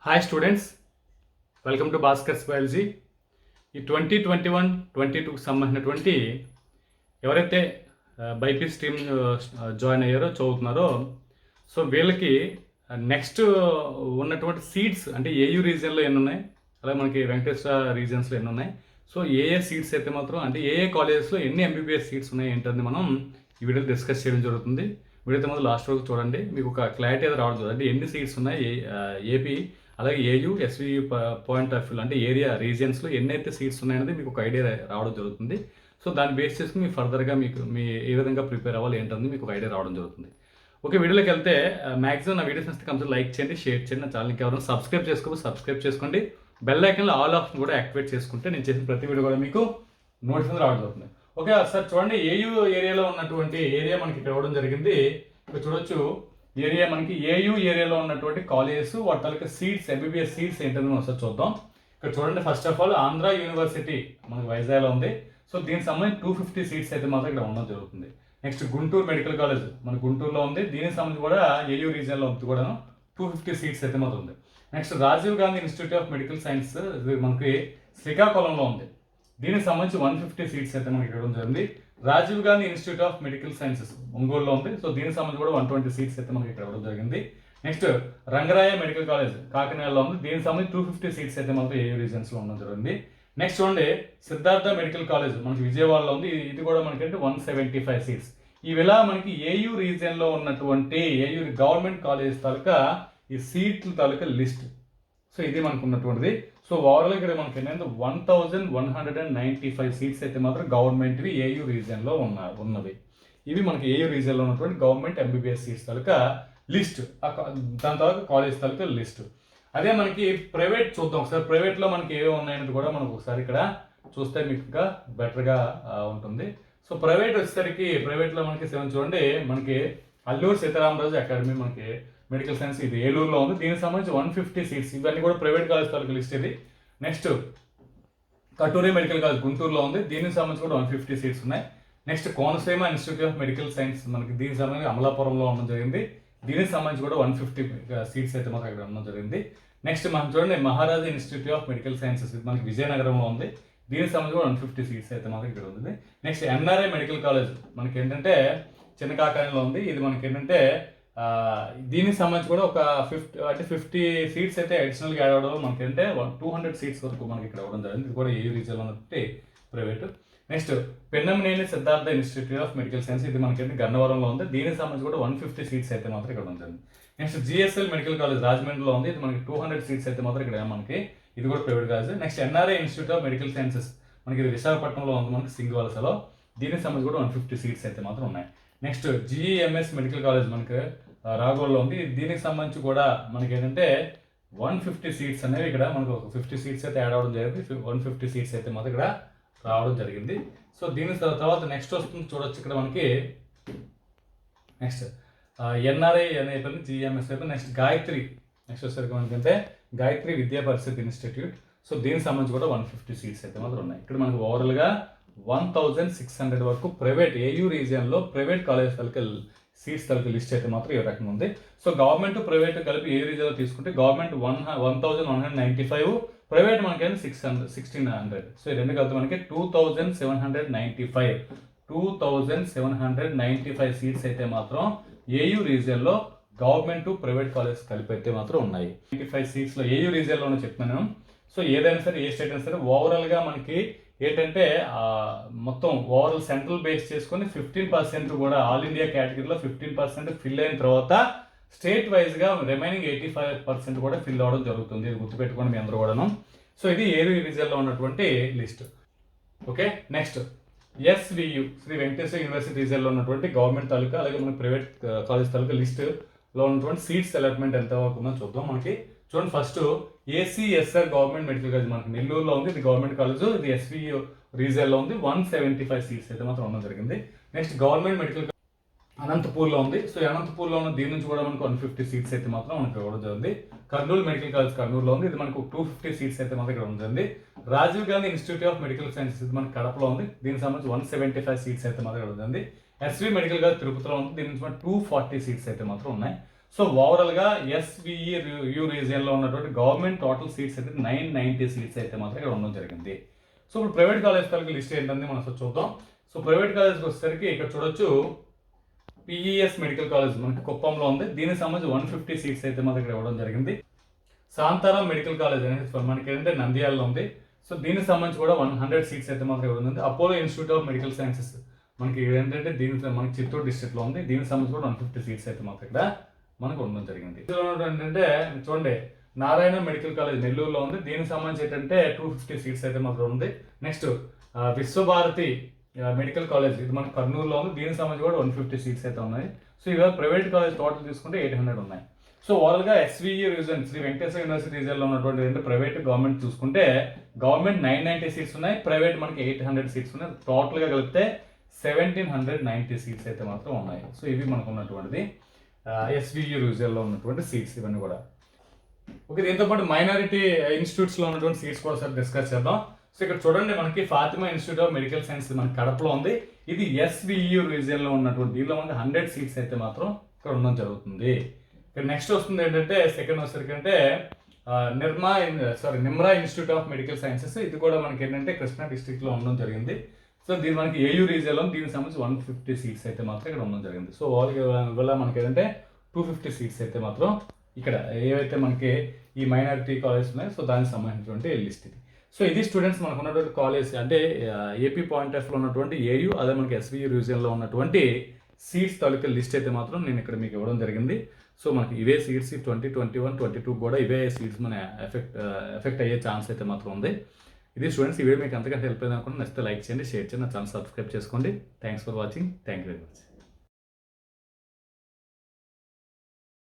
Hi students, welcome to Bhaskar's biology. ఈ 2021-22కి సంబంధించినటువంటి ఎవరైతే బైపీసీ స్ట్రీమ్ జాయిన్ అయ్యారో చదువుతున్నారో, సో వీళ్ళకి నెక్స్ట్ ఉన్నటువంటి సీట్స్ అంటే ఏయూ రీజియన్లో ఎన్ని ఉన్నాయి, అలాగే మనకి వెంకటేశ్వర రీజియన్స్లో ఎన్ని ఉన్నాయి, సో ఏ సీట్స్ అయితే మాత్రం అంటే ఏ కాలేజెస్లో ఎన్ని ఎంబీబీఎస్ సీట్స్ ఉన్నాయి ఏంటని మనం ఈ వీడియోలో డిస్కస్ చేయడం జరుగుతుంది. వీడియో ముందు లాస్ట్ వరకు చూడండి, మీకు ఒక క్లారిటీ అయితే రావడం జరుగుతుంది. అంటే ఎన్ని సీట్స్ ఉన్నాయి ఏపీ అలాగే AU SVU point of view అంటే ఏరియా రీజియన్స్లో ఎన్నైతే సీట్స్ ఉన్నాయనేది మీకు ఒక ఐడియా రావడం జరుగుతుంది. సో దాన్ని బేస్ చేసుకుని మీ ఫర్దర్గా మీకు ఏ విధంగా ప్రిపేర్ అవ్వాలి ఏంటనేది మీకు ఒక ఐడియా రావడం జరుగుతుంది. ఓకే, వీడియోలోకి వెళ్తే మ్యాక్సిమం నా వీడియోస్ నచ్చితే కంపల్సరీ లైక్ చేయండి, షేర్ చేయండి. నా ఛానల్కి ఎవరైనా సబ్స్క్రైబ్ చేసుకోండి. బెల్ ఐకాన్లో ఆల్ ఆప్షన్ కూడా యాక్టివేట్ చేసుకుంటే నేను చేసిన ప్రతి వీడియో కూడా మీకు నోటిఫికేషన్ రావడం జరుగుతుంది. ఓకే సార్, చూడండి ఏయూ ఏరియాలో ఉన్నటువంటి ఏరియా మనకి ఇక్కడ ఇవ్వడం జరిగింది. ఇక్కడ చూడొచ్చు ఏరియా మనకి ఏయూ ఏరియాలో ఉన్నటువంటి కాలేజెస్ వాటి తాలూకా సీట్స్ ఎంబీబీఎస్ సీట్స్ ఏంటని ఒకసారి చూద్దాం. ఇక్కడ చూడండి, first of all Andhra university మనకి వైజాగ్లో ఉంది. సో దీనికి సంబంధించి 250 సీట్స్ అయితే మాత్రం ఇక్కడ ఉండడం జరుగుతుంది. నెక్స్ట్ గుంటూరు మెడికల్ కాలేజ్ మన గుంటూరులో ఉంది. దీనికి సంబంధించి కూడా ఏయూ రీజియన్లో ఉంది కూడా 250 సీట్స్ అయితే మాత్రం ఉంది. Next Rajiv Gandhi institute of medical science మనకి శ్రీకాకుళంలో ఉంది. దీనికి సంబంధించి 150 సీట్స్ అయితే మనకి ఇవ్వడం జరిగింది. Rajiv Gandhi institute of medical sciences ఒంగోలులో ఉంది. సో దీనికి సంబంధించి కూడా 120 సీట్స్ అయితే మనకి ఇక్కడ ఇవ్వడం జరిగింది. నెక్స్ట్ రంగరాయ మెడికల్ కాలేజ్ కాకినాడలో ఉంది. దీనికి సంబంధించి 250 సీట్స్ అయితే మనకి ఏయూ రీజన్స్లో ఉండడం జరిగింది. నెక్స్ట్ చూడండి, సిద్ధార్థ మెడికల్ కాలేజ్ మనకి విజయవాడలో ఉంది. ఇది కూడా మనకి 175 సీట్స్. ఇవిలా మనకి ఏయూ రీజియన్లో ఉన్నటువంటి ఏయూ గవర్నమెంట్ కాలేజ్ తాలూకా ఈ సీట్ల తాలూకా లిస్ట్. సో ఇది మనకు ఉన్నటువంటిది. సో ఓవరాల్ ఇక్కడ మనకి ఏంటంటే 1195 సీట్స్ అయితే మాత్రం గవర్నమెంట్వి ఏయూ రీజియన్లో ఉన్నవి. ఇవి మనకి ఏయూ రీజియన్లో ఉన్నటువంటి గవర్నమెంట్ ఎంబీబీఎస్ సీట్స్ తాలూకా లిస్ట్, దాని తర్వాత కాలేజ్ తాలూకా లిస్ట్. అదే మనకి ప్రైవేట్ చూద్దాం ఒకసారి. ప్రైవేట్లో మనకి ఏవో ఉన్నాయనేది కూడా మనకు ఒకసారి ఇక్కడ చూస్తే మీకు ఇంకా బెటర్గా ఉంటుంది. సో ప్రైవేట్ వచ్చేసరికి ప్రైవేట్లో మనకి చూడండి, మనకి అల్లూరు సీతారామరాజు అకాడమీ మనకి మెడికల్ సైన్స్ ఇది ఏలూరులో ఉంది. దీనికి సంబంధించి 150 సీట్స్. ఇవన్నీ కూడా ప్రైవేట్ కాలేజ్ తాలూకు లిస్ట్ ఇది. నెక్స్ట్ కటూరి మెడికల్ కాలేజ్ గుంటూరులో ఉంది. దీనికి సంబంధించి కూడా 150 సీట్స్ ఉన్నాయి. Next Konaseema institute of medical science మనకి దీనికి సంబంధించి అమలాపురంలో ఉండడం జరిగింది. దీనికి సంబంధించి కూడా 150 సీట్స్ అయితే మనకు అక్కడ ఉండడం జరిగింది. నెక్స్ట్ మనం చూడండి, మహారాజా ఇన్స్టిట్యూట్ ఆఫ్ మెడికల్ సైన్సెస్ ఇది మనకి విజయనగరంలో ఉంది. దీనికి సంబంధించి కూడా 150 సీట్స్ అయితే మనకి ఇక్కడ ఉంది. నెక్స్ట్ ఎన్ఆర్ఐ మెడికల్ కాలేజ్ మనకి ఏంటంటే చిన్న కాకానిలో ఉంది. ఇది మనకి ఏంటంటే దీనికి సంబంధించి కూడా ఒక 50 సీట్స్ అయితే అడిషనల్గా యాడ్ అవ్వడం మనకి అంటే 200 సీట్స్ వరకు మనకి ఇక్కడ ఇవ్వడం జరిగింది. ఇది కూడా ఏయూ రీజియన్లో ఉన్నటువంటి private. Next Pennamaneni Siddhartha institute of medical science ఇది మనకి గన్నవరంలో ఉంది. దీనికి సంబంధించి కూడా 150 సీట్స్ అయితే మాత్రం ఇక్కడ ఉంటుంది. నెక్స్ట్ జిఎస్ఎల్ మెడికల్ కాలేజ్ రాజమండ్రిలో ఉంది. ఇది మనకి 200 సీట్స్ అయితే మాత్రం ఇక్కడ మనకి ఇది కూడా private college. Next NRI institute of medical sciences మనకి ఇది విశాఖపట్నంలో ఉంది, మనకి సింగవలసలో. దీనికి సంబంధించి కూడా 150 సీట్స్ అయితే మాత్రం ఉన్నాయి. నెక్స్ట్ జిఈఎంఎస్ మెడికల్ కాలేజ్ మనకి రాఘోల్లో ఉంది. దీనికి సంబంధించి కూడా మనకి ఏంటంటే 150 సీట్స్ అనేవి ఇక్కడ మనకు ఒక 50 సీట్స్ అయితే యాడ్ అవ్వడం జరిగింది. 150 సీట్స్ అయితే మాత్రం ఇక్కడ రావడం జరిగింది. సో దీని తర్వాత నెక్స్ట్ వస్తుంది చూడొచ్చు ఇక్కడ మనకి. నెక్స్ట్ ఎన్ఆర్ఐ అయిపోయింది, జిఎంఎస్ అయిపోయింది. నెక్స్ట్ గాయత్రి నెక్స్ట్ వచ్చేసరికి మనకంటే గాయత్రి విద్యా పరిషత్ ఇన్స్టిట్యూట్. సో దీనికి సంబంధించి కూడా 150 సీట్స్ అయితే మాత్రం ఉన్నాయి. ఇక్కడ మనకు ఓవరాల్గా 1600 వరకు ప్రైవేట్ ఏయూ రీజియన్లో ప్రైవేట్ కాలేజ్ తలకి సీట్స్ తలకి లిస్ట్ అయితే మాత్రం ఈ రకంగా ఉంది. సో గవర్నమెంట్ ప్రైవేట్ కలిపి ఏ రీజియన్లో తీసుకుంటే గవర్నమెంట్ 1195, ప్రైవేట్ మనకి 1600. సో ఈ రెండు కలిపి మనకి 2795 సీట్స్ అయితే మాత్రం ఏయూ రీజియన్లో గవర్నమెంట్ ప్రైవేట్ కాలేజ్ కలిపి అయితే మాత్రం ఉన్నాయి. 95 సీట్స్లో ఏయూ రీజియన్లోనే చెప్తున్నాను. సో ఏదైనా సరే ఏ స్టేట్ అయినా సరే ఓవరాల్గా మనకి ఏంటంటే మొత్తం ఓవరాల్ సెంట్రల్ బేస్ చేసుకొని 15% కూడా ఆల్ ఇండియా కేటగిరీలో 15% ఫిల్ అయిన తర్వాత స్టేట్ వైజ్గా రిమైనింగ్ 85% కూడా ఫిల్ అవ్వడం జరుగుతుంది. ఇది గుర్తుపెట్టుకోండి మీ అందరూ కూడాను. సో ఇది ఏయూ రీజియన్లో ఉన్నటువంటి list. Okay, next SVU Sri Venkateswara university రీజియన్లో ఉన్నటువంటి గవర్నమెంట్ తాలూకా అలాగే మనకి ప్రైవేట్ కాలేజ్ తాలూకా లిస్ట్లో ఉన్నటువంటి సీట్స్ అలాట్మెంట్ ఎంత వరకు ఉందో చూద్దాం. మనకి చూడండి, first ACSR government medical college మనకి నెల్లూరులో ఉంది. ఇది గవర్నమెంట్ కాలేజ్. ఇది ఎస్వియు రీజియన్లో ఉంది. 175 సీట్స్ అయితే మాత్రం ఉండడం జరిగింది. నెక్స్ట్ గవర్నమెంట్ మెడికల్ అనంతపూర్లో ఉంది. సో అనంతపూర్లో ఉన్న దీని నుంచి కూడా మనకు 150 సీట్స్ అయితే మాత్రం మనకు ఇవ్వడం జరిగింది. కర్నూలు మెడికల్ కాలేజ్ కర్నూలులో ఉంది. ఇది మనకు 250 సీట్స్ అయితే మాత్రం ఇక్కడ ఉంటుంది. Rajiv Gandhi institute of medical sciences ఇది మనకి కడపలో ఉంది. దీనికి సంబంధించి 175 సీట్స్ అయితే మాత్రం ఇక్కడ ఉంటుంది. ఎస్వి మెడికల్ కాలేజ్ తిరుపతిలో ఉంది. దీని నుంచి 240 సీట్స్ అయితే మాత్రం ఉన్నాయి. సో ఓవరాల్గా SVU రీజియన్లో ఉన్నటువంటి గవర్నమెంట్ టోటల్ సీట్స్ అయితే 990 సీట్స్ అయితే మాత్రం ఇక్కడ ఉండడం జరిగింది. సో ఇప్పుడు ప్రైవేట్ కాలేజ్ తాలూకు లిస్ట్ ఏంటంటే మనం అసలు చూద్దాం. సో ప్రైవేట్ కాలేజ్కి వచ్చేసరికి ఇక్కడ చూడొచ్చు PES మెడికల్ కాలేజ్ మనకి కుప్పంలో ఉంది. దీనికి సంబంధించి 150 సీట్స్ అయితే మనకి ఇక్కడ ఇవ్వడం జరిగింది. శాంతారాం మెడికల్ కాలేజ్ అనేది మనకి ఏంటంటే నంద్యాలలో ఉంది. సో దీనికి సంబంధించి కూడా 100 సీట్స్ అయితే మనకి ఇవ్వడం ఉంది. Apollo institute of medical sciences మనకి ఏంటంటే దీనికి మనకి చిత్తూరు డిస్ట్రిక్ట్లో ఉంది. దీనికి సంబంధించి కూడా 150 సీట్స్ అయితే మనకి ఇక్కడ మనకు ఉండడం జరిగింది. ఏంటంటే చూడండి నారాయణ మెడికల్ కాలేజ్ నెల్లూరులో ఉంది. దీనికి సంబంధించి ఏంటంటే 250 సీట్స్ అయితే మాత్రం ఉంది. నెక్స్ట్ విశ్వభారతి మెడికల్ కాలేజ్ ఇది మనకి కర్నూలులో ఉంది. దీనికి సంబంధించి కూడా 150 సీట్స్ అయితే ఉన్నాయి. సో ఇవాళ ప్రైవేట్ కాలేజ్ టోటల్ తీసుకుంటే 800 ఉన్నాయి. సో ఓవరాల్గా SVU region Sri Venkateswara university రీజన్లో ఉన్నటువంటి ఏంటంటే ప్రైవేట్ గవర్నమెంట్ చూసుకుంటే గవర్నమెంట్ 990 సీట్స్ ఉన్నాయి, ప్రైవేట్ మనకి 800 సీట్స్ ఉన్నాయి. టోటల్గా కలిపితే 1790 సీట్స్ అయితే మాత్రం ఉన్నాయి. సో ఇవి మనకు ఉన్నటువంటిది SVU రీజన్లో ఉన్నటువంటి సీట్స్ ఇవన్నీ కూడా. ఓకే, దీంతో పాటు మైనారిటీ ఇన్స్టిట్యూట్స్లో ఉన్నటువంటి సీట్స్ కూడా సార్ డిస్కస్ చేద్దాం. సో ఇక్కడ చూడండి మనకి Fatima institute of medical science మనకి కడపలో ఉంది. ఇది SVU రీజియన్లో ఉన్నటువంటి దీనిలో మనకి 100 సీట్స్ అయితే మాత్రం ఇక్కడ ఉండడం జరుగుతుంది. ఇక్కడ నెక్స్ట్ వస్తుంది ఏంటంటే సెకండ్ వచ్చేసరికి అంటే Nimra institute of medical sciences ఇది కూడా మనకి ఏంటంటే కృష్ణా డిస్ట్రిక్ట్లో ఉండడం జరిగింది. సో దీని మనకి AU రీజియన్లో దీనికి సంబంధించి 150 సీట్స్ అయితే మాత్రం ఇక్కడ ఉండడం జరిగింది. సో వల్ల మనకి ఏంటంటే 250 సీట్స్ అయితే మాత్రం ఇక్కడ ఏవైతే మనకి ఈ మైనారిటీ కాలేజ్ ఉన్నాయో సో దానికి సంబంధించినటువంటి లిస్ట్ ఇది. సో ఇది స్టూడెంట్స్ మనకు ఉన్నటువంటి కాలేజ్ అంటే AP పాయింట్ ఆఫ్ లో ఉన్నటువంటి AU అదే మనకి SVU రీజియన్లో ఉన్నటువంటి సీట్స్ తాలూకా లిస్ట్ అయితే మాత్రం నేను ఇక్కడ మీకు ఇవ్వడం జరిగింది. సో మనకి ఇవే సీట్స్ 2021, 22 కూడా ఇవే సీట్స్ మన ఎఫెక్ట్ అయ్యే ఛాన్స్ అయితే మాత్రం ఉంది. ఇది స్టూడెంట్స్ ఇవే మీకు అంతకంటే హెల్ప్ అయింది అనుకుంటే నచ్చితే లైక్ చేయండి, షేర్ చేయండి, నా ఛానల్ సబ్స్క్రైబ్ చేసుకోండి. Thanks for watching. Thank you very much.